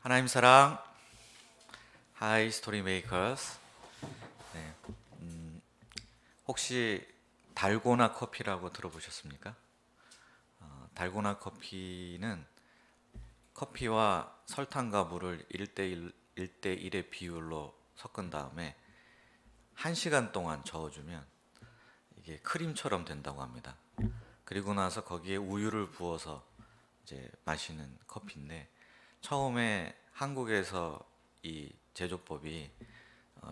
하나님 사랑, 하이 스토리 메이커스. 네, 혹시 달고나 커피라고 들어보셨습니까? 달고나 커피는 커피와 설탕과 물을 1대1의 비율로 섞은 다음에 1시간 동안 저어주면 이게 크림처럼 된다고 합니다. 그리고 나서 거기에 우유를 부어서 이제 마시는 커피인데, 처음에 한국에서 이 제조법이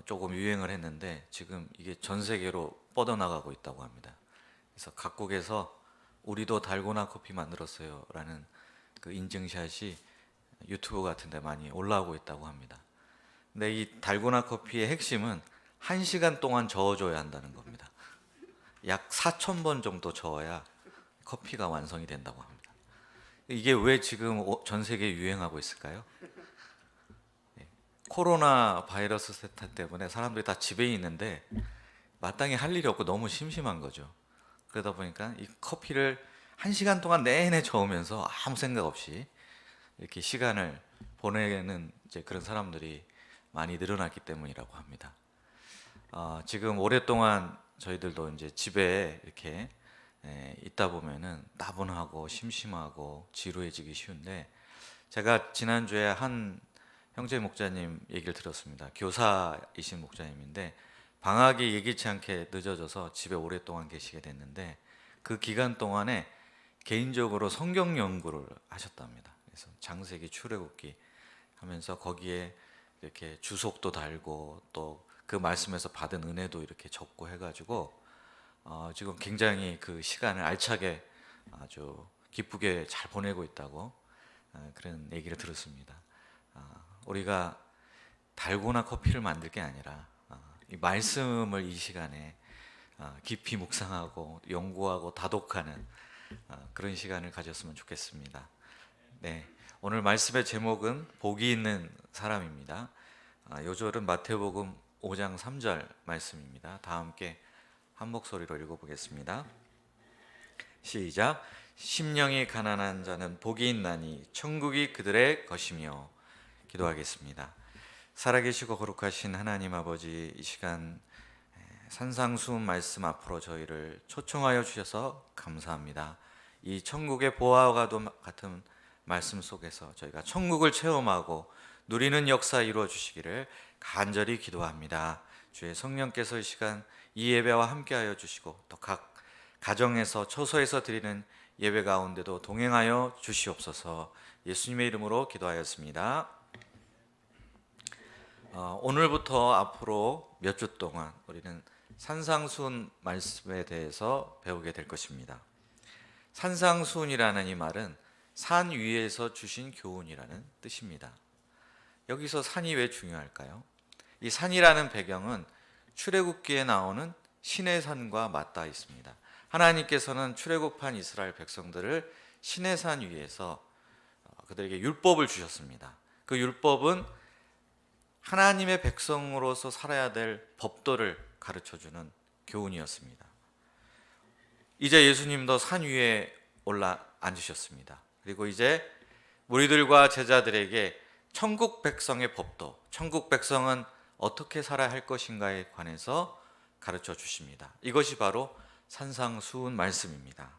조금 유행을 했는데 지금 이게 전 세계로 뻗어나가고 있다고 합니다. 그래서 각국에서 우리도 달고나 커피 만들었어요 라는 그 인증샷이 유튜브 같은 데 많이 올라오고 있다고 합니다. 근데 이 달고나 커피의 핵심은 1시간 동안 저어줘야 한다는 겁니다. 약 4,000번 정도 저어야 커피가 완성이 된다고 합니다. 이게 왜 지금 전 세계에 유행하고 있을까요? 코로나 바이러스 세타 때문에 사람들이 다 집에 있는데 마땅히 할 일이 없고 너무 심심한 거죠. 그러다 보니까 이 커피를 1시간 동안 내내 저으면서 아무 생각 없이 이렇게 시간을 보내는 이제 그런 사람들이 많이 늘어났기 때문이라고 합니다. 지금 오랫동안 저희들도 이제 집에 이렇게 있다 보면은 따분하고 심심하고 지루해지기 쉬운데, 제가 지난주에 한 형제 목자님 얘기를 들었습니다. 교사이신 목자님인데 방학이 예기치 않게 늦어져서 집에 오랫동안 계시게 됐는데, 그 기간 동안에 개인적으로 성경 연구를 하셨답니다. 그래서 창세기, 출애굽기 하면서 거기에 이렇게 주석도 달고 또 그 말씀에서 받은 은혜도 이렇게 적고 해가지고 지금 굉장히 그 시간을 알차게 아주 기쁘게 잘 보내고 있다고 그런 얘기를 들었습니다. 우리가 달고나 커피를 만들 게 아니라 이 말씀을 이 시간에 깊이 묵상하고 연구하고 다독하는 그런 시간을 가졌으면 좋겠습니다. 네, 오늘 말씀의 제목은 복이 있는 사람입니다. 요절은 마태복음 5장 3절 말씀입니다. 다 함께 한 목소리로 읽어보겠습니다. 시작. 심령이 가난한 자는 복이 있나니 천국이 그들의 것이며. 기도하겠습니다. 살아계시고 거룩하신 하나님 아버지, 이 시간 산상수훈 말씀 앞으로 저희를 초청하여 주셔서 감사합니다. 이 천국의 보화와 같은 말씀 속에서 저희가 천국을 체험하고 누리는 역사 이루어 주시기를 간절히 기도합니다. 주의 성령께서 이 시간 이 예배와 함께하여 주시고 또 각 가정에서 처소에서 드리는 예배 가운데도 동행하여 주시옵소서. 예수님의 이름으로 기도하였습니다. 오늘부터 앞으로 몇 주 동안 우리는 산상수훈 말씀에 대해서 배우게 될 것입니다. 산상수훈이라는 이 말은 산 위에서 주신 교훈이라는 뜻입니다. 여기서 산이 왜 중요할까요? 이 산이라는 배경은 출애굽기에 나오는 시내산과 맞닿아 있습니다. 하나님께서는 출애굽한 이스라엘 백성들을 시내산 위에서 그들에게 율법을 주셨습니다. 그 율법은 하나님의 백성으로서 살아야 될 법도를 가르쳐주는 교훈이었습니다. 이제 예수님도 산 위에 올라 앉으셨습니다. 그리고 이제 무리들과 제자들에게 천국 백성의 법도, 천국 백성은 어떻게 살아야 할 것인가에 관해서 가르쳐 주십니다. 이것이 바로 산상수훈 말씀입니다.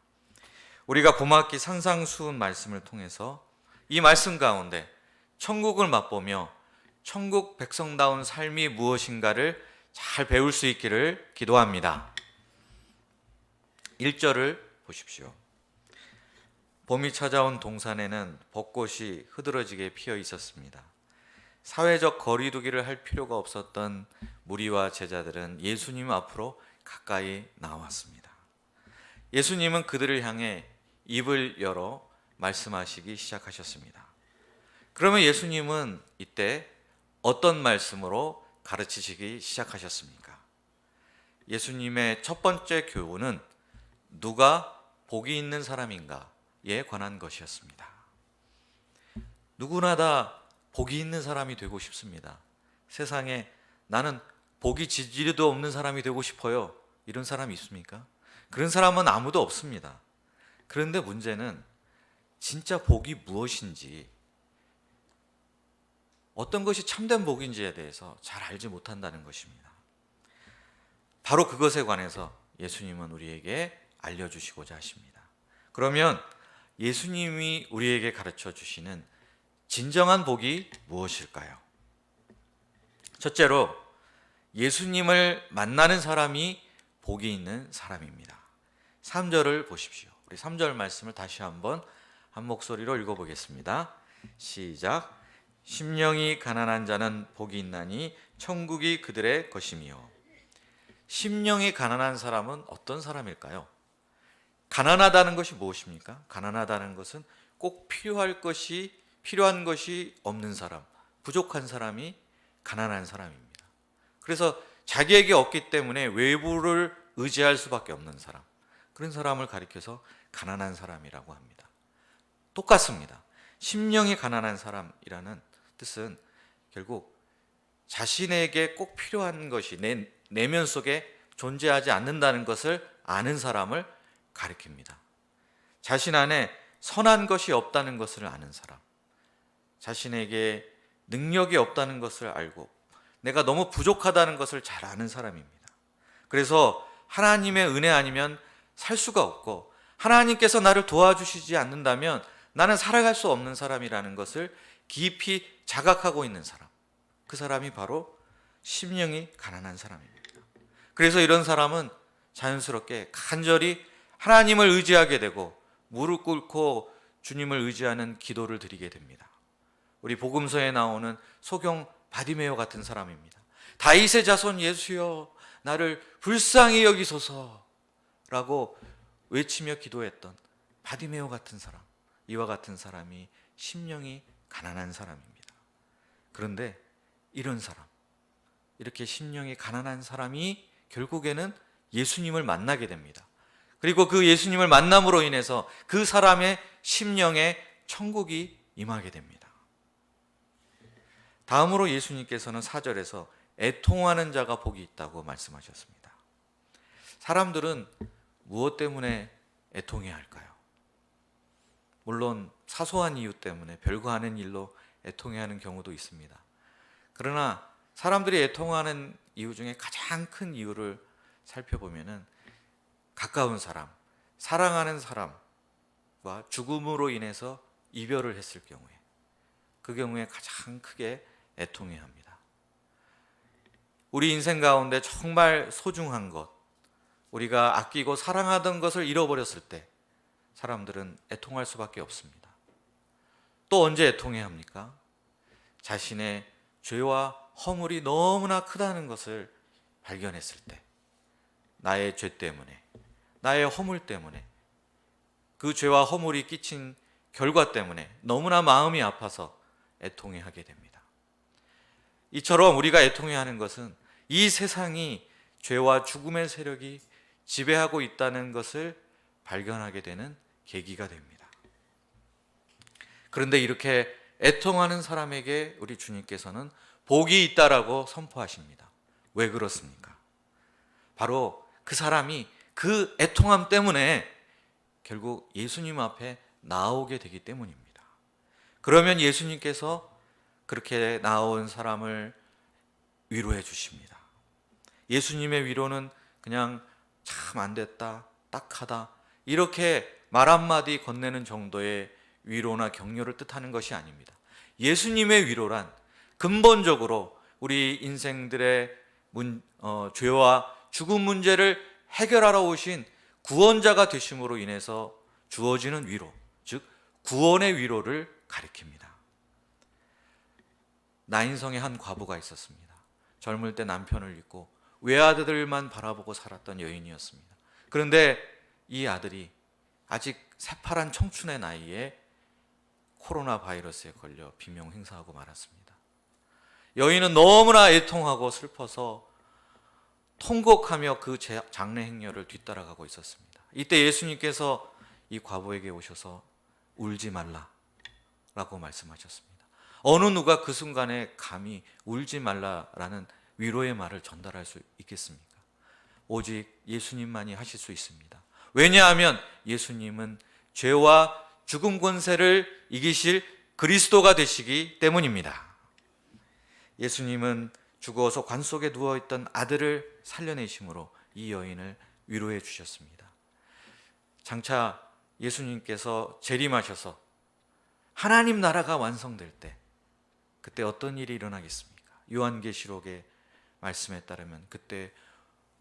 우리가 봄학기 산상수훈 말씀을 통해서 이 말씀 가운데 천국을 맛보며 천국 백성다운 삶이 무엇인가를 잘 배울 수 있기를 기도합니다. 1절을 보십시오. 봄이 찾아온 동산에는 벚꽃이 흐드러지게 피어 있었습니다. 사회적 거리두기를 할 필요가 없었던 무리와 제자들은 예수님 앞으로 가까이 나왔습니다. 예수님은 그들을 향해 입을 열어 말씀하시기 시작하셨습니다. 그러면 예수님은 이때 어떤 말씀으로 가르치시기 시작하셨습니까? 예수님의 첫 번째 교훈은 누가 복이 있는 사람인가에 관한 것이었습니다. 누구나 다 복이 있는 사람이 되고 싶습니다. 세상에 나는 복이 지지리도 없는 사람이 되고 싶어요. 이런 사람이 있습니까? 그런 사람은 아무도 없습니다. 그런데 문제는 진짜 복이 무엇인지 어떤 것이 참된 복인지에 대해서 잘 알지 못한다는 것입니다. 바로 그것에 관해서 예수님은 우리에게 알려주시고자 하십니다. 그러면 예수님이 우리에게 가르쳐 주시는 진정한 복이 무엇일까요? 첫째로 예수님을 만나는 사람이 복이 있는 사람입니다. 3절을 보십시오. 우리 3절 말씀을 다시 한번 한 목소리로 읽어보겠습니다. 시작. 심령이 가난한 자는 복이 있나니 천국이 그들의 것이며. 심령이 가난한 사람은 어떤 사람일까요? 가난하다는 것이 무엇입니까? 가난하다는 것은 꼭 필요한 것이 없는 사람, 부족한 사람이 가난한 사람입니다. 그래서 자기에게 없기 때문에 외부를 의지할 수밖에 없는 사람, 그런 사람을 가리켜서 가난한 사람이라고 합니다. 똑같습니다. 심령이 가난한 사람이라는 뜻은 결국 자신에게 꼭 필요한 것이 내 내면 속에 존재하지 않는다는 것을 아는 사람을 가리킵니다. 자신 안에 선한 것이 없다는 것을 아는 사람, 자신에게 능력이 없다는 것을 알고 내가 너무 부족하다는 것을 잘 아는 사람입니다. 그래서 하나님의 은혜 아니면 살 수가 없고 하나님께서 나를 도와주시지 않는다면 나는 살아갈 수 없는 사람이라는 것을 깊이 자각하고 있는 사람, 그 사람이 바로 심령이 가난한 사람입니다. 그래서 이런 사람은 자연스럽게 간절히 하나님을 의지하게 되고 무릎 꿇고 주님을 의지하는 기도를 드리게 됩니다. 우리 복음서에 나오는 소경 바디메오 같은 사람입니다. 다윗의 자손 예수여 나를 불쌍히 여기소서 라고 외치며 기도했던 바디메오 같은 사람, 이와 같은 사람이 심령이 가난한 사람입니다. 그런데 이런 사람, 이렇게 심령이 가난한 사람이 결국에는 예수님을 만나게 됩니다. 그리고 그 예수님을 만남으로 인해서 그 사람의 심령에 천국이 임하게 됩니다. 다음으로 예수님께서는 4절에서 애통하는 자가 복이 있다고 말씀하셨습니다. 사람들은 무엇 때문에 애통해야 할까요? 물론 사소한 이유 때문에 별거 아닌 일로 애통해야 하는 경우도 있습니다. 그러나 사람들이 애통하는 이유 중에 가장 큰 이유를 살펴보면은 가까운 사람, 사랑하는 사람과 죽음으로 인해서 이별을 했을 경우에, 그 경우에 가장 크게 애통해야 합니다. 우리 인생 가운데 정말 소중한 것, 우리가 아끼고 사랑하던 것을 잃어버렸을 때 사람들은 애통할 수밖에 없습니다. 또 언제 애통해야 합니까? 자신의 죄와 허물이 너무나 크다는 것을 발견했을 때, 나의 죄 때문에, 나의 허물 때문에, 그 죄와 허물이 끼친 결과 때문에 너무나 마음이 아파서 애통해 하게 됩니다. 이처럼 우리가 애통해 하는 것은 이 세상이 죄와 죽음의 세력이 지배하고 있다는 것을 발견하게 되는 계기가 됩니다. 그런데 이렇게 애통하는 사람에게 우리 주님께서는 복이 있다라고 선포하십니다. 왜 그렇습니까? 바로 그 사람이 그 애통함 때문에 결국 예수님 앞에 나오게 되기 때문입니다. 그러면 예수님께서 그렇게 나온 사람을 위로해 주십니다. 예수님의 위로는 그냥 참 안 됐다, 딱하다 이렇게 말 한마디 건네는 정도의 위로나 격려를 뜻하는 것이 아닙니다. 예수님의 위로란 근본적으로 우리 인생들의 죄와 죽음 문제를 해결하러 오신 구원자가 되심으로 인해서 주어지는 위로, 즉 구원의 위로를 가리킵니다. 나인성의 한 과부가 있었습니다. 젊을 때 남편을 잊고 외아들만 바라보고 살았던 여인이었습니다. 그런데 이 아들이 아직 새파란 청춘의 나이에 코로나 바이러스에 걸려 비명 행사하고 말았습니다. 여인은 너무나 애통하고 슬퍼서 통곡하며 그 장례 행렬을 뒤따라가고 있었습니다. 이때 예수님께서 이 과부에게 오셔서 울지 말라라고 말씀하셨습니다. 어느 누가 그 순간에 감히 울지 말라라는 위로의 말을 전달할 수 있겠습니까? 오직 예수님만이 하실 수 있습니다. 왜냐하면 예수님은 죄와 죽음 권세를 이기실 그리스도가 되시기 때문입니다. 예수님은 죽어서 관 속에 누워있던 아들을 살려내심으로 이 여인을 위로해 주셨습니다. 장차 예수님께서 재림하셔서 하나님 나라가 완성될 때 그때 어떤 일이 일어나겠습니까? 요한계시록의 말씀에 따르면 그때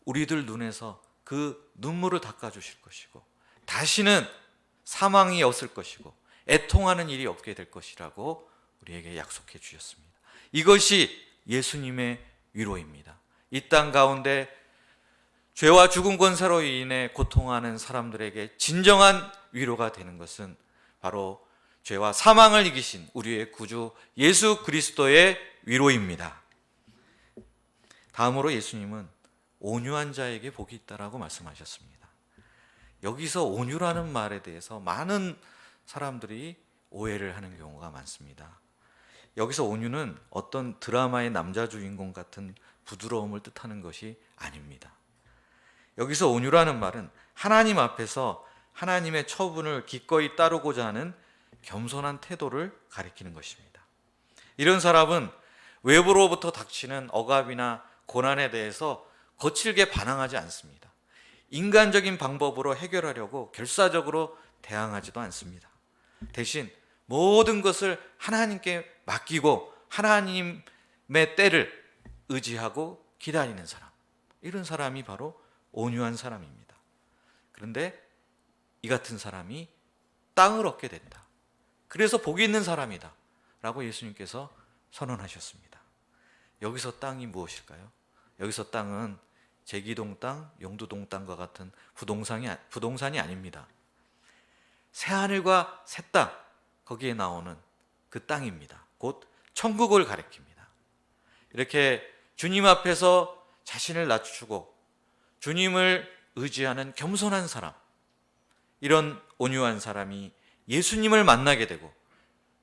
우리들 눈에서 그 눈물을 닦아주실 것이고 다시는 사망이 없을 것이고 애통하는 일이 없게 될 것이라고 우리에게 약속해 주셨습니다. 이것이 예수님의 위로입니다. 이 땅 가운데 죄와 죽은 권세로 인해 고통하는 사람들에게 진정한 위로가 되는 것은 바로 죄와 사망을 이기신 우리의 구주 예수 그리스도의 위로입니다. 다음으로 예수님은 온유한 자에게 복이 있다라고 말씀하셨습니다. 여기서 온유라는 말에 대해서 많은 사람들이 오해를 하는 경우가 많습니다. 여기서 온유는 어떤 드라마의 남자 주인공 같은 부드러움을 뜻하는 것이 아닙니다. 여기서 온유라는 말은 하나님 앞에서 하나님의 처분을 기꺼이 따르고자 하는 겸손한 태도를 가리키는 것입니다. 이런 사람은 외부로부터 닥치는 억압이나 고난에 대해서 거칠게 반항하지 않습니다. 인간적인 방법으로 해결하려고 결사적으로 대항하지도 않습니다. 대신 모든 것을 하나님께 맡기고 하나님의 때를 의지하고 기다리는 사람, 이런 사람이 바로 온유한 사람입니다. 그런데 이 같은 사람이 땅을 얻게 된다. 그래서 복이 있는 사람이다 라고 예수님께서 선언하셨습니다. 여기서 땅이 무엇일까요? 여기서 땅은 제기동 땅, 용두동 땅과 같은 부동산이 아닙니다. 새하늘과 새 땅, 거기에 나오는 그 땅입니다. 곧 천국을 가리킵니다. 이렇게 주님 앞에서 자신을 낮추고 주님을 의지하는 겸손한 사람, 이런 온유한 사람이 예수님을 만나게 되고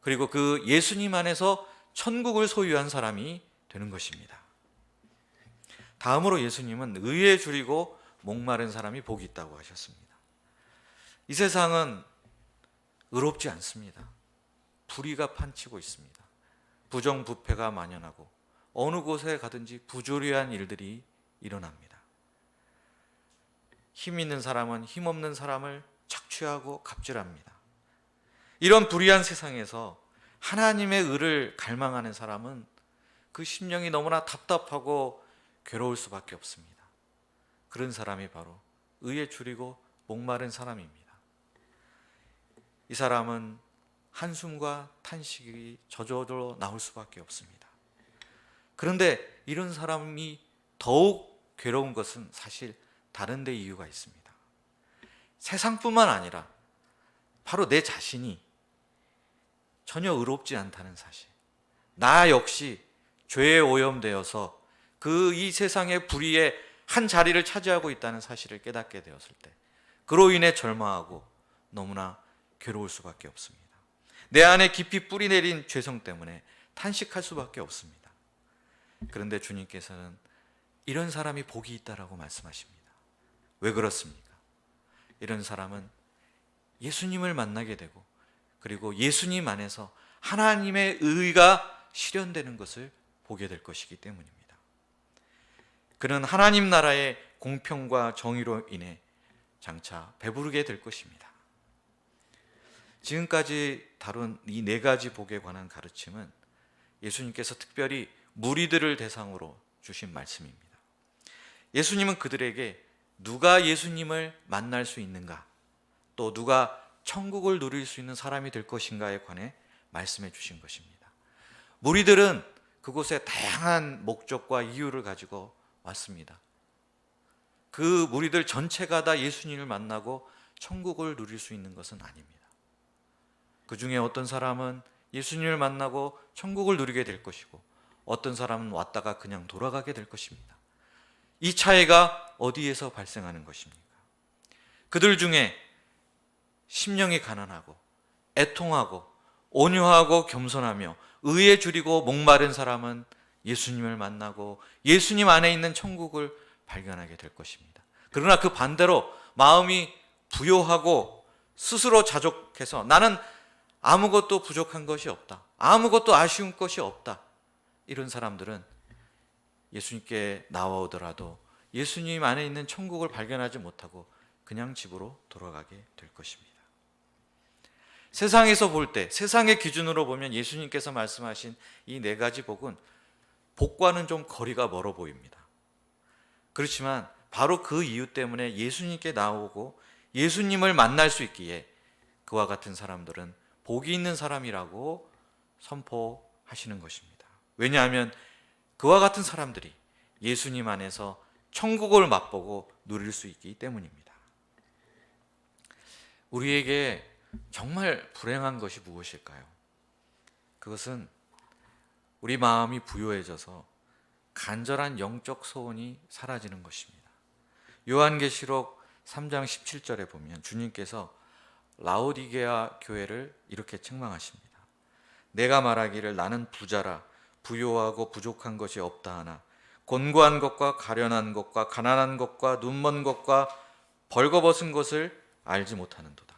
그리고 그 예수님 안에서 천국을 소유한 사람이 되는 것입니다. 다음으로 예수님은 의에 줄이고 목마른 사람이 복이 있다고 하셨습니다. 이 세상은 의롭지 않습니다. 불의가 판치고 있습니다. 부정부패가 만연하고 어느 곳에 가든지 부조리한 일들이 일어납니다. 힘 있는 사람은 힘없는 사람을 착취하고 갑질합니다. 이런 불의한 세상에서 하나님의 의를 갈망하는 사람은 그 심령이 너무나 답답하고 괴로울 수밖에 없습니다. 그런 사람이 바로 의에 줄이고 목마른 사람입니다. 이 사람은 한숨과 탄식이 저절로 나올 수밖에 없습니다. 그런데 이런 사람이 더욱 괴로운 것은 사실 다른 데 이유가 있습니다. 세상뿐만 아니라 바로 내 자신이 전혀 의롭지 않다는 사실, 나 역시 죄에 오염되어서 그 이 세상의 불의의 한 자리를 차지하고 있다는 사실을 깨닫게 되었을 때 그로 인해 절망하고 너무나 괴로울 수밖에 없습니다. 내 안에 깊이 뿌리 내린 죄성 때문에 탄식할 수밖에 없습니다. 그런데 주님께서는 이런 사람이 복이 있다라고 말씀하십니다. 왜 그렇습니까? 이런 사람은 예수님을 만나게 되고 그리고 예수님 안에서 하나님의 의가 실현되는 것을 보게 될 것이기 때문입니다. 그는 하나님 나라의 공평과 정의로 인해 장차 배부르게 될 것입니다. 지금까지 다룬 이 네 가지 복에 관한 가르침은 예수님께서 특별히 무리들을 대상으로 주신 말씀입니다. 예수님은 그들에게 누가 예수님을 만날 수 있는가, 또 누가 천국을 누릴 수 있는 사람이 될 것인가에 관해 말씀해 주신 것입니다. 무리들은 그곳에 다양한 목적과 이유를 가지고 왔습니다. 그 무리들 전체가 다 예수님을 만나고 천국을 누릴 수 있는 것은 아닙니다. 그 중에 어떤 사람은 예수님을 만나고 천국을 누리게 될 것이고 어떤 사람은 왔다가 그냥 돌아가게 될 것입니다. 이 차이가 어디에서 발생하는 것입니까? 그들 중에 심령이 가난하고 애통하고 온유하고 겸손하며 의에 줄이고 목마른 사람은 예수님을 만나고 예수님 안에 있는 천국을 발견하게 될 것입니다. 그러나 그 반대로 마음이 부요하고 스스로 자족해서 나는 아무것도 부족한 것이 없다, 아무것도 아쉬운 것이 없다, 이런 사람들은 예수님께 나와오더라도 예수님 안에 있는 천국을 발견하지 못하고 그냥 집으로 돌아가게 될 것입니다. 세상에서 볼 때, 세상의 기준으로 보면 예수님께서 말씀하신 이 네 가지 복은 복과는 좀 거리가 멀어 보입니다. 그렇지만 바로 그 이유 때문에 예수님께 나오고 예수님을 만날 수 있기에 그와 같은 사람들은 복이 있는 사람이라고 선포하시는 것입니다. 왜냐하면 그와 같은 사람들이 예수님 안에서 천국을 맛보고 누릴 수 있기 때문입니다. 우리에게 정말 불행한 것이 무엇일까요? 그것은 우리 마음이 부요해져서 간절한 영적 소원이 사라지는 것입니다. 요한계시록 3장 17절에 보면 주님께서 라오디게아 교회를 이렇게 책망하십니다. 내가 말하기를 나는 부자라 부요하고 부족한 것이 없다 하나 곤고한 것과 가련한 것과 가난한 것과 눈먼 것과 벌거벗은 것을 알지 못하는도다.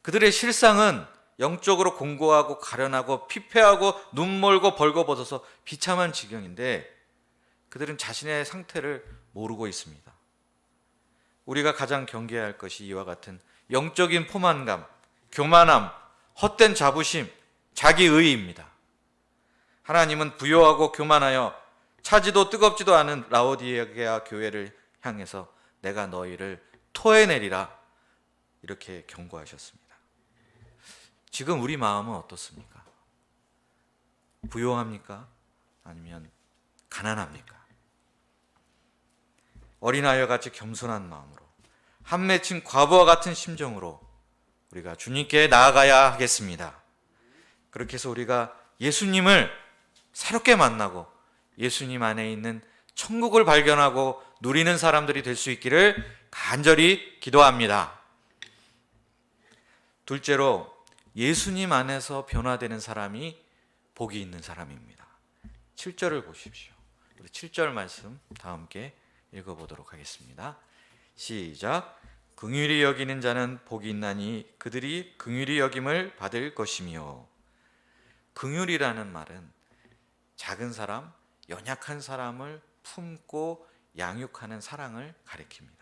그들의 실상은 영적으로 공고하고 가련하고 피폐하고 눈멀고 벌거벗어서 비참한 지경인데 그들은 자신의 상태를 모르고 있습니다. 우리가 가장 경계해야 할 것이 이와 같은 영적인 포만감, 교만함, 헛된 자부심, 자기의의입니다. 하나님은 부요하고 교만하여 차지도 뜨겁지도 않은 라오디게아 교회를 향해서 내가 너희를 토해내리라 이렇게 경고하셨습니다. 지금 우리 마음은 어떻습니까? 부요합니까? 아니면 가난합니까? 어린아이와 같이 겸손한 마음으로 한 맺힌 과부와 같은 심정으로 우리가 주님께 나아가야 하겠습니다. 그렇게 해서 우리가 예수님을 새롭게 만나고 예수님 안에 있는 천국을 발견하고 누리는 사람들이 될 수 있기를 간절히 기도합니다. 둘째로 예수님 안에서 변화되는 사람이 복이 있는 사람입니다. 7절을 보십시오. 우리 7절 말씀 다 함께 읽어보도록 하겠습니다. 시작. 긍휼히 여기는 자는 복이 있나니 그들이 긍휼히 여김을 받을 것이며. 긍휼이라는 말은 작은 사람, 연약한 사람을 품고 양육하는 사랑을 가리킵니다.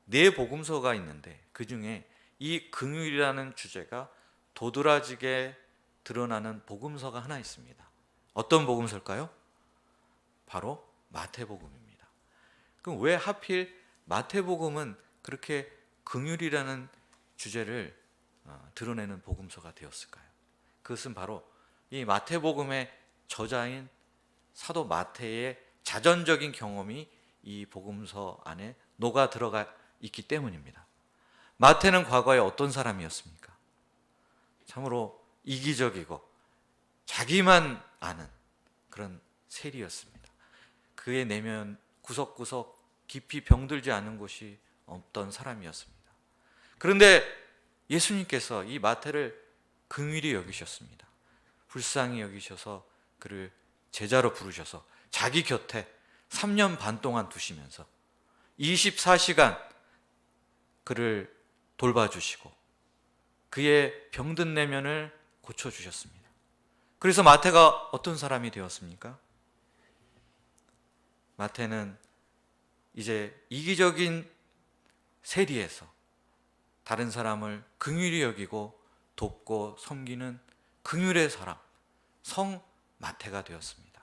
네 복음서가 있는데 그 중에 이 긍휼이라는 주제가 도드라지게 드러나는 복음서가 하나 있습니다. 어떤 복음서일까요? 바로 마태복음입니다. 그럼 왜 하필 마태복음은 그렇게 긍휼이라는 주제를 드러내는 복음서가 되었을까요? 그것은 바로 이 마태복음의 저자인 사도 마태의 자전적인 경험이 이 복음서 안에 녹아 들어가 있기 때문입니다. 마태는 과거에 어떤 사람이었습니까? 참으로 이기적이고 자기만 아는 그런 세리였습니다. 그의 내면 구석구석 깊이 병들지 않은 곳이 없던 사람이었습니다. 그런데 예수님께서 이 마태를 긍휼히 여기셨습니다. 불쌍히 여기셔서 그를 제자로 부르셔서 자기 곁에 3년 반 동안 두시면서 24시간 그를 돌봐주시고 그의 병든 내면을 고쳐주셨습니다. 그래서 마태가 어떤 사람이 되었습니까? 마태는 이제 이기적인 세리에서 다른 사람을 긍휼히 여기고 돕고 섬기는 긍휼의 사람, 성 마태가 되었습니다.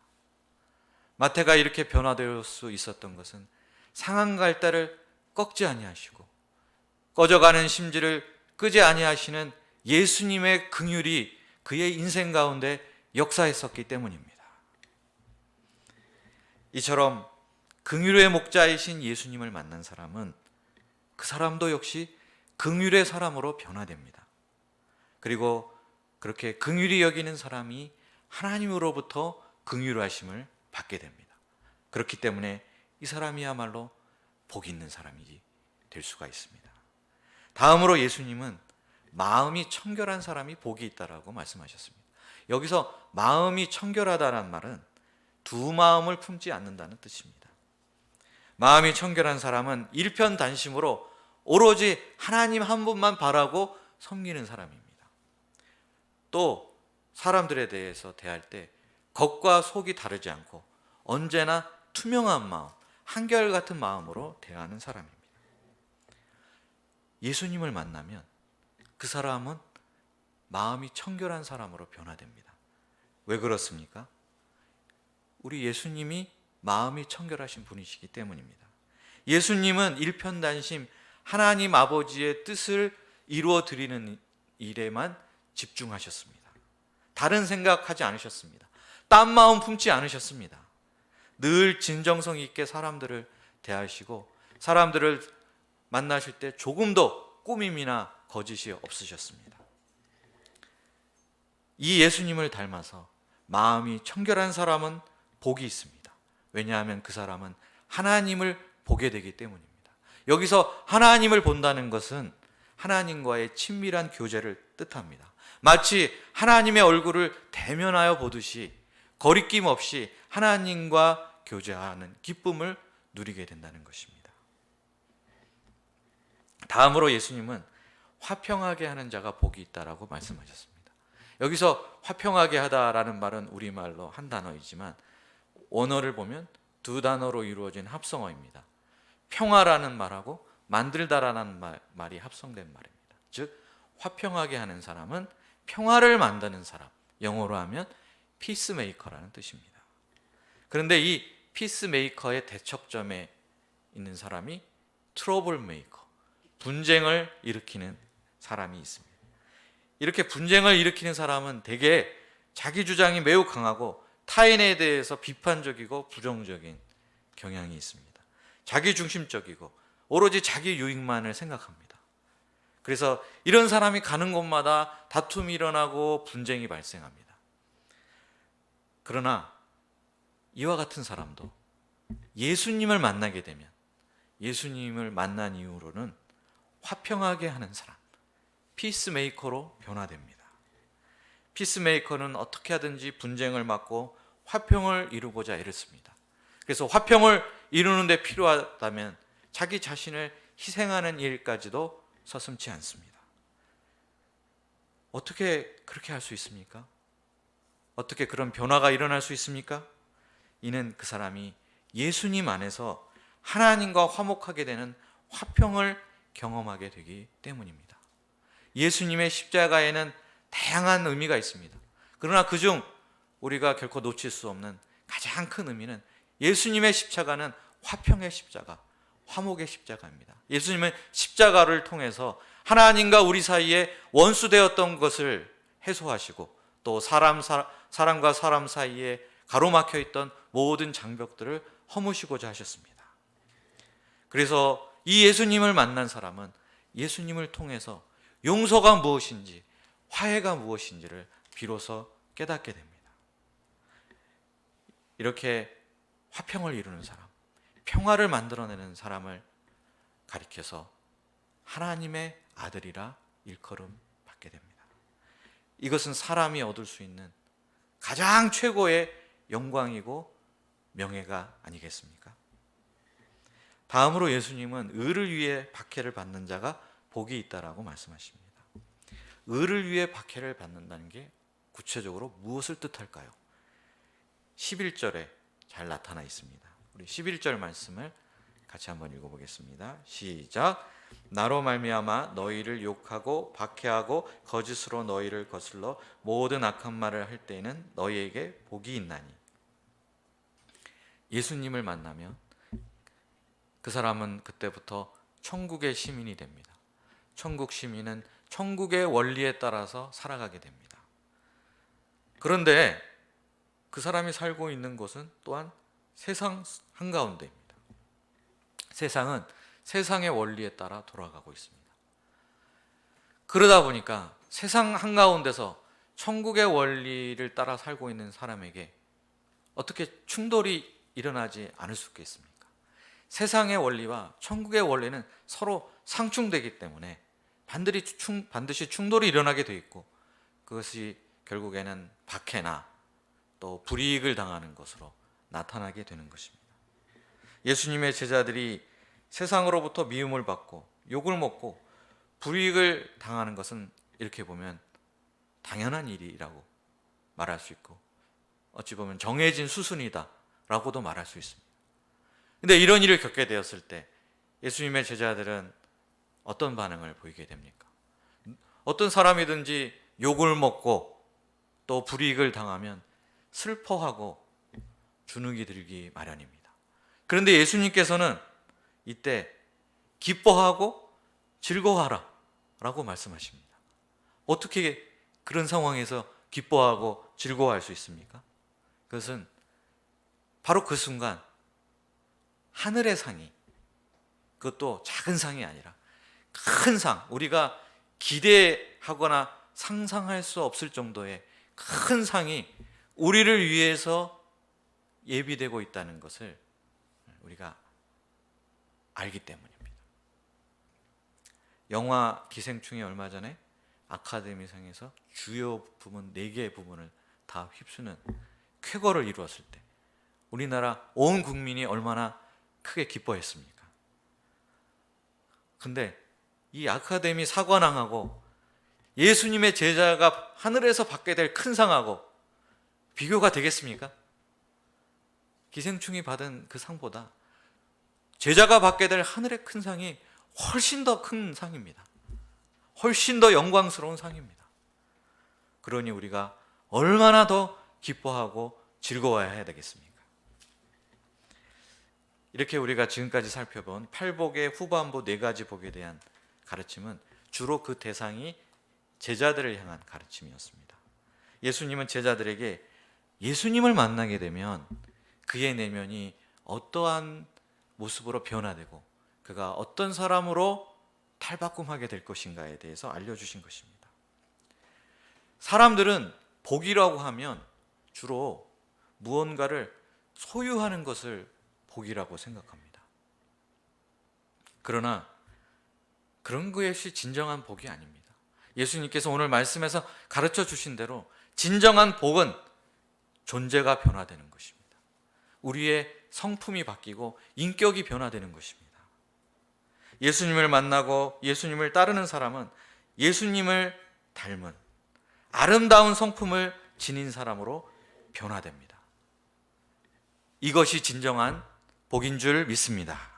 마태가 이렇게 변화될 수 있었던 것은 상한 갈대를 꺾지 아니하시고 꺼져가는 심지를 끄지 아니하시는 예수님의 긍휼이 그의 인생 가운데 역사했었기 때문입니다. 이처럼 긍휼의 목자이신 예수님을 만난 사람은 그 사람도 역시 긍휼의 사람으로 변화됩니다. 그리고 그렇게 긍휼히 여기는 사람이 하나님으로부터 긍휼하심을 받게 됩니다. 그렇기 때문에 이 사람이야말로 복 있는 사람이 될 수가 있습니다. 다음으로 예수님은 마음이 청결한 사람이 복이 있다라고 말씀하셨습니다. 여기서 마음이 청결하다는 말은 두 마음을 품지 않는다는 뜻입니다. 마음이 청결한 사람은 일편단심으로 오로지 하나님 한 분만 바라고 섬기는 사람입니다. 또 사람들에 대해서 대할 때 겉과 속이 다르지 않고 언제나 투명한 마음, 한결같은 마음으로 대하는 사람입니다. 예수님을 만나면 그 사람은 마음이 청결한 사람으로 변화됩니다. 왜 그렇습니까? 우리 예수님이 마음이 청결하신 분이시기 때문입니다. 예수님은 일편단심 하나님 아버지의 뜻을 이루어 드리는 일에만 집중하셨습니다. 다른 생각하지 않으셨습니다. 딴 마음 품지 않으셨습니다. 늘 진정성 있게 사람들을 대하시고 사람들을 만나실 때 조금도 꾸밈이나 거짓이 없으셨습니다. 이 예수님을 닮아서 마음이 청결한 사람은 복이 있습니다. 왜냐하면 그 사람은 하나님을 보게 되기 때문입니다. 여기서 하나님을 본다는 것은 하나님과의 친밀한 교제를 뜻합니다. 마치 하나님의 얼굴을 대면하여 보듯이 거리낌 없이 하나님과 교제하는 기쁨을 누리게 된다는 것입니다. 다음으로 예수님은 화평하게 하는 자가 복이 있다라고 말씀하셨습니다. 여기서 화평하게 하다라는 말은 우리말로 한 단어이지만 원어를 보면 두 단어로 이루어진 합성어입니다. 평화라는 말하고 만들다라는 말이 합성된 말입니다. 즉 화평하게 하는 사람은 평화를 만드는 사람, 영어로 하면 피스메이커라는 뜻입니다. 그런데 이 피스메이커의 대척점에 있는 사람이 트러블 메이커, 분쟁을 일으키는 사람이 있습니다. 이렇게 분쟁을 일으키는 사람은 대개 자기 주장이 매우 강하고 타인에 대해서 비판적이고 부정적인 경향이 있습니다. 자기 중심적이고 오로지 자기 유익만을 생각합니다. 그래서 이런 사람이 가는 곳마다 다툼이 일어나고 분쟁이 발생합니다. 그러나 이와 같은 사람도 예수님을 만나게 되면 예수님을 만난 이후로는 화평하게 하는 사람, 피스메이커로 변화됩니다. 피스메이커는 어떻게 하든지 분쟁을 막고 화평을 이루고자 애를 씁니다. 그래서 화평을 이루는 데 필요하다면 자기 자신을 희생하는 일까지도 서슴지 않습니다. 어떻게 그렇게 할 수 있습니까? 어떻게 그런 변화가 일어날 수 있습니까? 이는 그 사람이 예수님 안에서 하나님과 화목하게 되는 화평을 경험하게 되기 때문입니다. 예수님의 십자가에는 다양한 의미가 있습니다. 그러나 그중 우리가 결코 놓칠 수 없는 가장 큰 의미는 예수님의 십자가는 화평의 십자가, 화목의 십자가입니다. 예수님은 십자가를 통해서 하나님과 우리 사이에 원수되었던 것을 해소하시고 또 사람과 사람 사이에 가로막혀 있던 모든 장벽들을 허무시고자 하셨습니다. 그래서 이 예수님을 만난 사람은 예수님을 통해서 용서가 무엇인지 화해가 무엇인지를 비로소 깨닫게 됩니다. 이렇게 화평을 이루는 사람, 평화를 만들어내는 사람을 가리켜서 하나님의 아들이라 일컬음 받게 됩니다. 이것은 사람이 얻을 수 있는 가장 최고의 영광이고 명예가 아니겠습니까? 다음으로 예수님은 의를 위해 박해를 받는 자가 복이 있다라고 말씀하십니다. 의를 위해 박해를 받는다는 게 구체적으로 무엇을 뜻할까요? 11절에 잘 나타나 있습니다. 우리 11절 말씀을 같이 한번 읽어보겠습니다. 시작. 나로 말미암아 너희를 욕하고 박해하고 거짓으로 너희를 거슬러 모든 악한 말을 할 때에는 너희에게 복이 있나니. 예수님을 만나면 그 사람은 그때부터 천국의 시민이 됩니다. 천국 시민은 천국의 원리에 따라서 살아가게 됩니다. 그런데 그 사람이 살고 있는 곳은 또한 세상 한가운데입니다. 세상은 세상의 원리에 따라 돌아가고 있습니다. 그러다 보니까 세상 한가운데서 천국의 원리를 따라 살고 있는 사람에게 어떻게 충돌이 일어나지 않을 수 있겠습니까? 세상의 원리와 천국의 원리는 서로 상충되기 때문에 반드시 충돌이 일어나게 돼 있고 그것이 결국에는 박해나 또 불이익을 당하는 것으로 나타나게 되는 것입니다. 예수님의 제자들이 세상으로부터 미움을 받고 욕을 먹고 불이익을 당하는 것은 이렇게 보면 당연한 일이라고 말할 수 있고 어찌 보면 정해진 수순이다 라고도 말할 수 있습니다. 근데 이런 일을 겪게 되었을 때 예수님의 제자들은 어떤 반응을 보이게 됩니까? 어떤 사람이든지 욕을 먹고 또 불이익을 당하면 슬퍼하고 주눅이 들기 마련입니다. 그런데 예수님께서는 이때 기뻐하고 즐거워하라 라고 말씀하십니다. 어떻게 그런 상황에서 기뻐하고 즐거워할 수 있습니까? 그것은 바로 그 순간 하늘의 상이, 그것도 작은 상이 아니라 큰 상, 우리가 기대하거나 상상할 수 없을 정도의 큰 상이 우리를 위해서 예비되고 있다는 것을 우리가 알기 때문입니다. 영화 기생충이 얼마 전에 아카데미상에서 주요 부문 4개의 부문을 다 휩쓰는 쾌거를 이루었을 때 우리나라 온 국민이 얼마나 크게 기뻐했습니까? 근데 이 아카데미 사관왕하고 예수님의 제자가 하늘에서 받게 될 큰 상하고 비교가 되겠습니까? 기생충이 받은 그 상보다 제자가 받게 될 하늘의 큰 상이 훨씬 더 큰 상입니다. 훨씬 더 영광스러운 상입니다. 그러니 우리가 얼마나 더 기뻐하고 즐거워야 되겠습니까? 이렇게 우리가 지금까지 살펴본 팔복의 후반부 4가지 복에 대한 가르침은 주로 그 대상이 제자들을 향한 가르침이었습니다. 예수님은 제자들에게 예수님을 만나게 되면 그의 내면이 어떠한 모습으로 변화되고 그가 어떤 사람으로 탈바꿈하게 될 것인가에 대해서 알려주신 것입니다. 사람들은 복이라고 하면 주로 무언가를 소유하는 것을 복이라고 생각합니다. 그러나 그런 것이 진정한 복이 아닙니다. 예수님께서 오늘 말씀에서 가르쳐 주신 대로 진정한 복은 존재가 변화되는 것입니다. 우리의 성품이 바뀌고 인격이 변화되는 것입니다. 예수님을 만나고 예수님을 따르는 사람은 예수님을 닮은 아름다운 성품을 지닌 사람으로 변화됩니다. 이것이 진정한 복인 줄 믿습니다.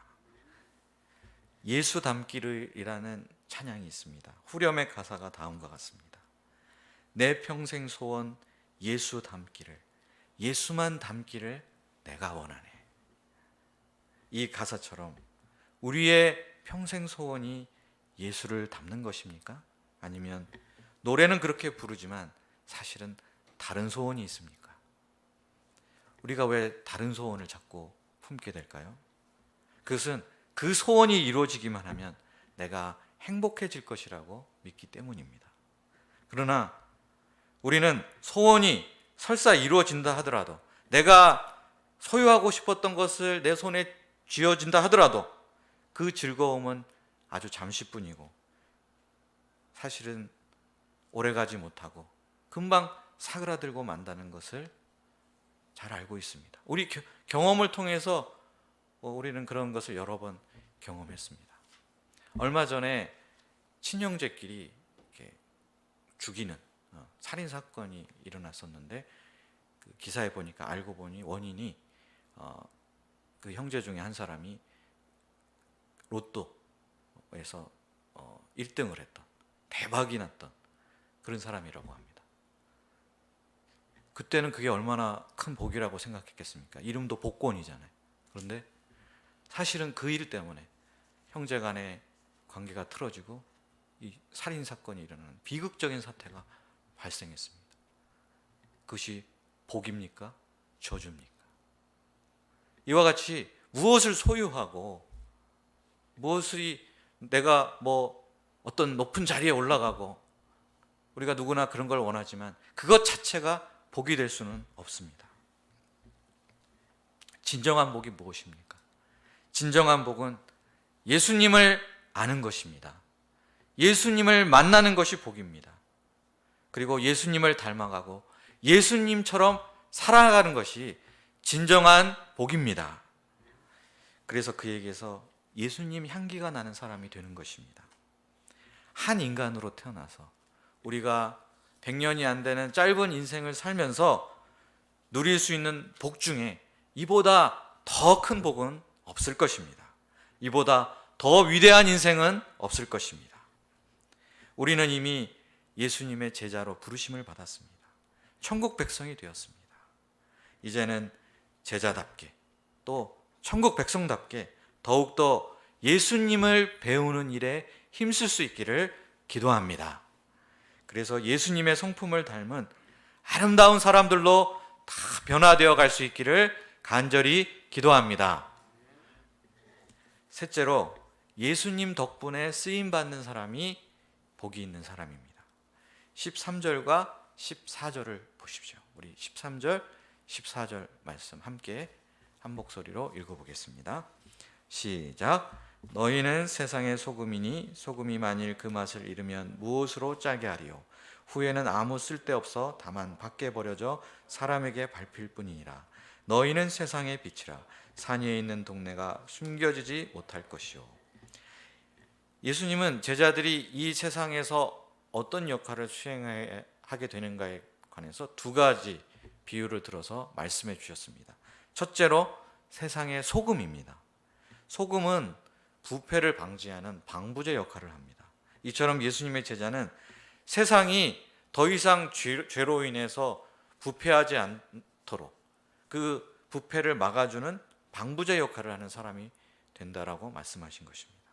예수 닮기를이라는 찬양이 있습니다. 후렴의 가사가 다음과 같습니다. 내 평생 소원 예수 닮기를, 예수만 닮기를 내가 원하네. 이 가사처럼 우리의 평생 소원이 예수를 닮는 것입니까? 아니면 노래는 그렇게 부르지만 사실은 다른 소원이 있습니까? 우리가 왜 다른 소원을 자꾸 품게 될까요? 그것은 그 소원이 이루어지기만 하면 내가 행복해질 것이라고 믿기 때문입니다. 그러나 우리는 소원이 설사 이루어진다 하더라도, 내가 소유하고 싶었던 것을 내 손에 쥐어진다 하더라도 그 즐거움은 아주 잠시뿐이고 사실은 오래가지 못하고 금방 사그라들고 만다는 것을 잘 알고 있습니다. 우리 경험을 통해서 우리는 그런 것을 여러 번 경험했습니다. 얼마 전에 친형제끼리 이렇게 죽이는 살인 사건이 일어났었는데 그 기사에 보니까 알고 보니 원인이 그 형제 중에 한 사람이 로또에서 1등을 했던, 대박이 났던 그런 사람이라고 합니다. 그때는 그게 얼마나 큰 복이라고 생각했겠습니까? 이름도 복권이잖아요. 그런데 사실은 그 일 때문에 형제 간의 관계가 틀어지고 이 살인 사건이 일어나는 비극적인 사태가 발생했습니다. 그것이 복입니까? 저주입니까? 이와 같이 무엇을 소유하고 무엇이 내가 어떤 높은 자리에 올라가고 우리가 누구나 그런 걸 원하지만 그것 자체가 복이 될 수는 없습니다. 진정한 복이 무엇입니까? 진정한 복은 예수님을 아는 것입니다. 예수님을 만나는 것이 복입니다. 그리고 예수님을 닮아가고 예수님처럼 살아가는 것이 진정한 복입니다. 그래서 그에게서 예수님 향기가 나는 사람이 되는 것입니다. 한 인간으로 태어나서 우리가 100년이 안 되는 짧은 인생을 살면서 누릴 수 있는 복 중에 이보다 더 큰 복은 없을 것입니다. 이보다 더 위대한 인생은 없을 것입니다. 우리는 이미 예수님의 제자로 부르심을 받았습니다. 천국 백성이 되었습니다. 이제는 제자답게 또 천국 백성답게 더욱더 예수님을 배우는 일에 힘쓸 수 있기를 기도합니다. 그래서 예수님의 성품을 닮은 아름다운 사람들로 다 변화되어 갈 수 있기를 간절히 기도합니다. 셋째로, 예수님 덕분에 쓰임받는 사람이 복이 있는 사람입니다. 13절과 14절을 보십시오. 우리 13절, 14절 말씀 함께 한 목소리로 읽어보겠습니다. 시작. 너희는 세상의 소금이니 소금이 만일 그 맛을 잃으면 무엇으로 짜게 하리요? 후에는 아무 쓸데없어 다만 밖에 버려져 사람에게 밟힐 뿐이니라. 너희는 세상의 빛이라. 산 위에 있는 동네가 숨겨지지 못할 것이요. 예수님은 제자들이 이 세상에서 어떤 역할을 수행하게 되는가에 관해서 두 가지 비유를 들어서 말씀해 주셨습니다. 첫째로 세상의 소금입니다. 소금은 부패를 방지하는 방부제 역할을 합니다. 이처럼 예수님의 제자는 세상이 더 이상 죄로 인해서 부패하지 않도록 그 부패를 막아주는 방부제 역할을 하는 사람이 된다라고 말씀하신 것입니다.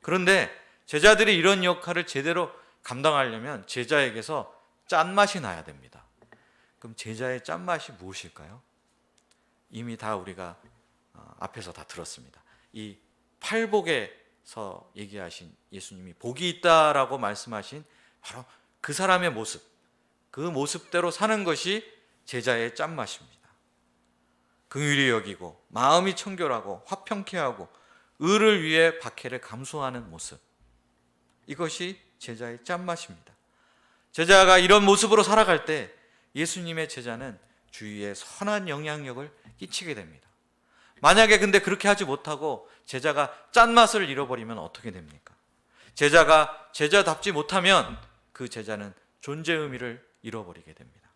그런데 제자들이 이런 역할을 제대로 감당하려면 제자에게서 짠맛이 나야 됩니다. 그럼 제자의 짠맛이 무엇일까요? 이미 다 우리가 앞에서 다 들었습니다. 이 팔복에서 얘기하신 예수님이 복이 있다라고 말씀하신 바로 그 사람의 모습, 그 모습대로 사는 것이 제자의 짠맛입니다. 긍휼히 여기고 마음이 청결하고 화평케 하고 의를 위해 박해를 감수하는 모습, 이것이 제자의 짠맛입니다. 제자가 이런 모습으로 살아갈 때 예수님의 제자는 주위에 선한 영향력을 끼치게 됩니다. 만약에 근데 그렇게 하지 못하고 제자가 짠맛을 잃어버리면 어떻게 됩니까? 제자가 제자답지 못하면 그 제자는 존재 의미를 잃어버리게 됩니다.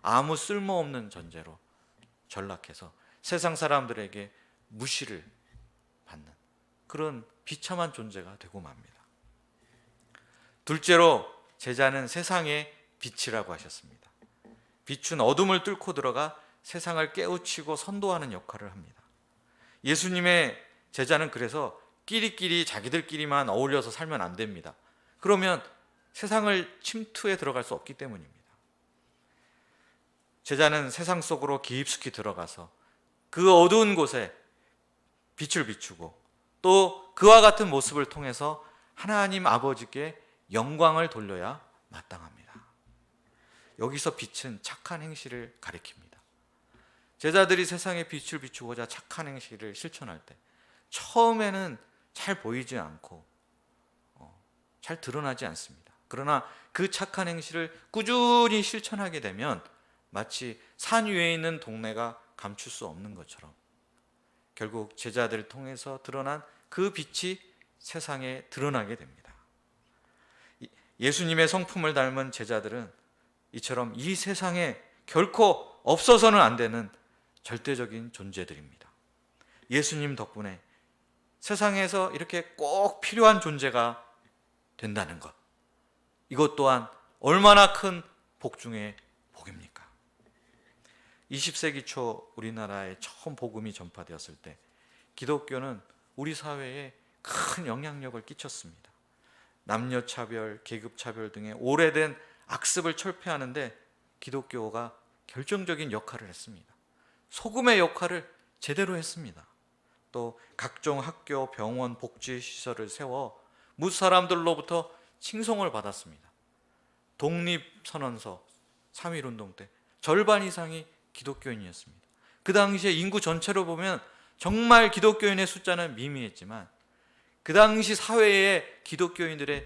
아무 쓸모없는 존재로 전락해서 세상 사람들에게 무시를 받는 그런 비참한 존재가 되고 맙니다. 둘째로, 제자는 세상의 빛이라고 하셨습니다. 빛은 어둠을 뚫고 들어가 세상을 깨우치고 선도하는 역할을 합니다. 예수님의 제자는 그래서 끼리끼리 자기들끼리만 어울려서 살면 안 됩니다. 그러면 세상을 침투해 들어갈 수 없기 때문입니다. 제자는 세상 속으로 깊숙이 들어가서 그 어두운 곳에 빛을 비추고 또 그와 같은 모습을 통해서 하나님 아버지께 영광을 돌려야 마땅합니다. 여기서 빛은 착한 행실을 가리킵니다. 제자들이 세상에 빛을 비추고자 착한 행실을 실천할 때 처음에는 잘 보이지 않고 잘 드러나지 않습니다. 그러나 그 착한 행실을 꾸준히 실천하게 되면 마치 산 위에 있는 동네가 감출 수 없는 것처럼 결국 제자들을 통해서 드러난 그 빛이 세상에 드러나게 됩니다. 예수님의 성품을 닮은 제자들은 이처럼 이 세상에 결코 없어서는 안 되는 절대적인 존재들입니다. 예수님 덕분에 세상에서 이렇게 꼭 필요한 존재가 된다는 것, 이것 또한 얼마나 큰 복 중의 복입니까? 20세기 초 우리나라에 처음 복음이 전파되었을 때 기독교는 우리 사회에 큰 영향력을 끼쳤습니다. 남녀차별, 계급차별 등의 오래된 악습을 철폐하는데 기독교가 결정적인 역할을 했습니다. 소금의 역할을 제대로 했습니다. 또 각종 학교, 병원, 복지시설을 세워 무사람들로부터 칭송을 받았습니다. 독립선언서 3.1운동 때 절반 이상이 기독교인이었습니다. 그 당시에 인구 전체로 보면 정말 기독교인의 숫자는 미미했지만 그 당시 사회에 기독교인들이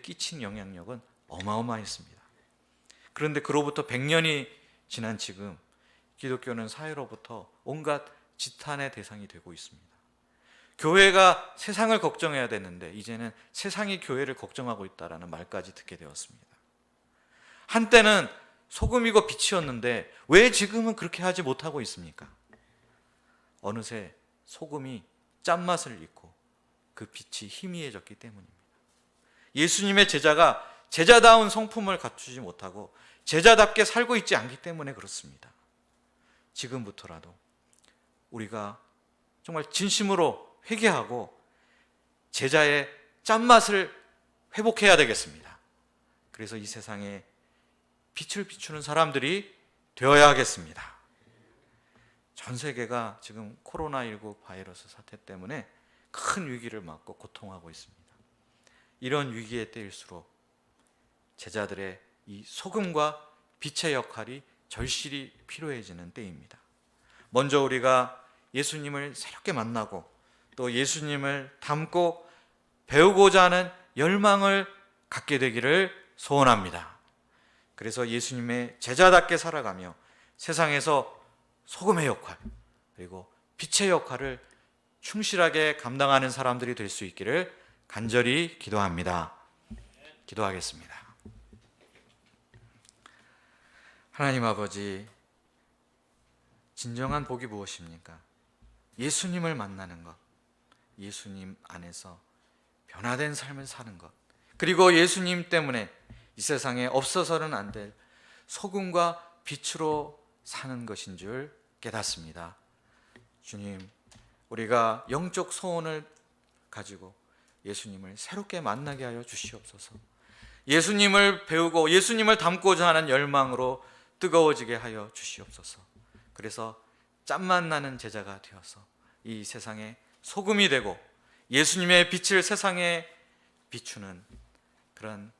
끼친 영향력은 어마어마했습니다. 그런데 그로부터 100년이 지난 지금 기독교는 사회로부터 온갖 지탄의 대상이 되고 있습니다. 교회가 세상을 걱정해야 되는데 이제는 세상이 교회를 걱정하고 있다는 말까지 듣게 되었습니다. 한때는 소금이고 빛이었는데 왜 지금은 그렇게 하지 못하고 있습니까? 어느새 소금이 짠맛을 잃고 그 빛이 희미해졌기 때문입니다. 예수님의 제자가 제자다운 성품을 갖추지 못하고 제자답게 살고 있지 않기 때문에 그렇습니다. 지금부터라도 우리가 정말 진심으로 회개하고 제자의 짠맛을 회복해야 되겠습니다. 그래서 이 세상에 빛을 비추는 사람들이 되어야 하겠습니다. 전 세계가 지금 코로나19 바이러스 사태 때문에 큰 위기를 맞고 고통하고 있습니다. 이런 위기의 때일수록 제자들의 이 소금과 빛의 역할이 절실히 필요해지는 때입니다. 먼저 우리가 예수님을 새롭게 만나고 또 예수님을 닮고 배우고자 하는 열망을 갖게 되기를 소원합니다. 그래서 예수님의 제자답게 살아가며 세상에서 소금의 역할 그리고 빛의 역할을 충실하게 감당하는 사람들이 될 수 있기를 간절히 기도합니다. 기도하겠습니다. 하나님 아버지, 진정한 복이 무엇입니까? 예수님을 만나는 것, 예수님 안에서 변화된 삶을 사는 것, 그리고 예수님 때문에 이 세상에 없어서는 안 될 소금과 빛으로 사는 것인 줄 깨닫습니다. 주님, 우리가 영적 소원을 가지고 예수님을 새롭게 만나게 하여 주시옵소서. 예수님을 배우고 예수님을 닮고자 하는 열망으로 뜨거워지게 하여 주시옵소서. 그래서 짠맛 나는 제자가 되어서 이 세상에 소금이 되고 예수님의 빛을 세상에 비추는 그런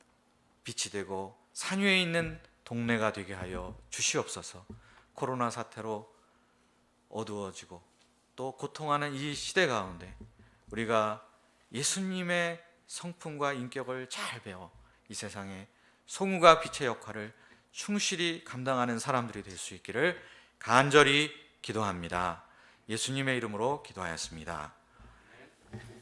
빛이 되고 산 위에 있는 동네가 되게 하여 주시옵소서. 코로나 사태로 어두워지고 또 고통하는 이 시대 가운데 우리가 예수님의 성품과 인격을 잘 배워 이 세상에 소금과 빛의 역할을 충실히 감당하는 사람들이 될 수 있기를 간절히 기도합니다. 예수님의 이름으로 기도하였습니다.